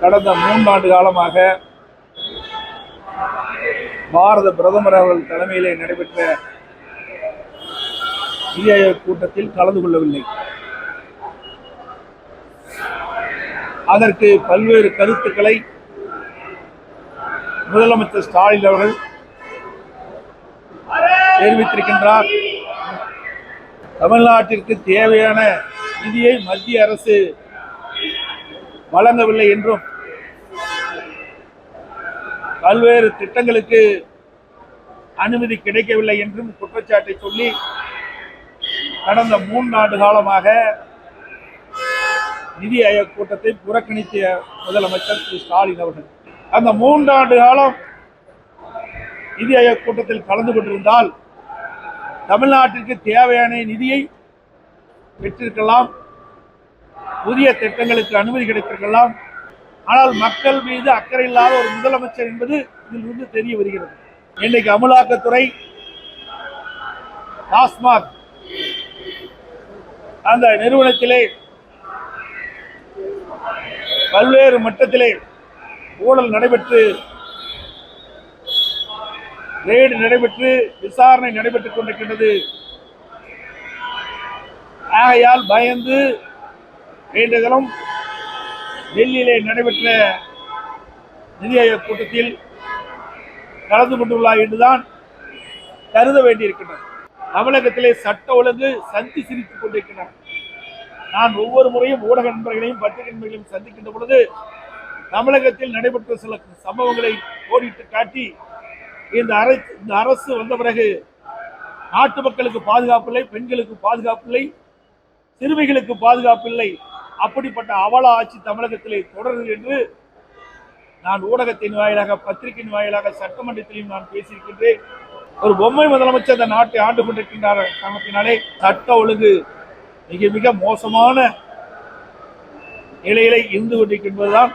கடந்த 3 ஆண்டு காலமாக பாரத பிரதமர் அவர்கள் தலைமையிலே நடைபெற்ற நிதி ஆயோக் கூட்டத்தில் கலந்து கொள்ளவில்லை. அதற்கு பல்வேறு கருத்துக்களை முதலமைச்சர் ஸ்டாலின் அவர்கள் தெரிவித்திருக்கின்றார். தமிழ்நாட்டிற்கு தேவையான நிதியை மத்திய அரசு வழங்கவில்லை என்றும், பல்வேறு திட்டங்களுக்கு அனுமதி கிடைக்கவில்லை என்றும் குற்றச்சாட்டை சொல்லி கடந்த 3 ஆண்டு காலமாக நிதி ஆயோக் கூட்டத்தை புறக்கணித்த முதலமைச்சர் திரு ஸ்டாலின் அவர்கள் அந்த 3 ஆண்டு காலம் நிதி ஆயோக் கூட்டத்தில் கலந்து கொண்டிருந்தால் தமிழ்நாட்டிற்கு தேவையான நிதியை பெற்றிருக்கலாம், புதிய திட்டங்களுக்கு அனுமதி கிடைத்திருக்கலாம். ஆனால் மக்கள் மீது அக்கறை இல்லாத ஒரு முதலமைச்சர் என்பது இதிலிருந்து தெரிய வருகிறது. இன்னைக்கு அமலாக்கத்துறை டாஸ்மாக் அந்த நிறுவனத்திலே பல்வேறு மட்டத்திலே ஊழல் நடைபெற்று, ரெய்டு நடைபெற்று, விசாரணை நடைபெற்றுக் கொண்டிருக்கின்றது. ஆகையால் பயந்து இன்றைய தினம் டெல்லியிலே நடைபெற்ற நிதி ஆயோக் கூட்டத்தில் கலந்து கொண்டுள்ளார் என்றுதான் கருத வேண்டியிருக்கின்றனர். தமிழகத்திலே சட்ட ஒழுங்கு சந்தி சிரித்துக் கொண்டிருக்கின்றன. நான் ஒவ்வொரு முறையும் ஊடக நண்பர்களையும் பத்திரிகை நண்பர்களையும் சந்திக்கின்ற பொழுது தமிழகத்தில் நடைபெற்ற சில சம்பவங்களை கோடிட்டு காட்டி, இந்த அரசு வந்த பிறகு நாட்டு மக்களுக்கு பாதுகாப்பு இல்லை, பெண்களுக்கு பாதுகாப்பு இல்லை, சிறுமிகளுக்கு பாதுகாப்பு இல்லை, அப்படிப்பட்ட அவல ஆட்சி தமிழகத்திலே தொடருது என்று நான் ஊடகத்தின் வாயிலாக, பத்திரிகையின் வாயிலாக, சட்டமன்றத்திலையும் நான் பேசியிருக்கின்றேன். ஒரு பொம்மை முதலமைச்சர் இந்த நாட்டை ஆண்டு கொண்டிருக்கின்ற காரணத்தினாலே சட்ட ஒழுங்கு மிக மிக மோசமான நிலையிலே இருந்து கொண்டிருக்கின்றதுதான்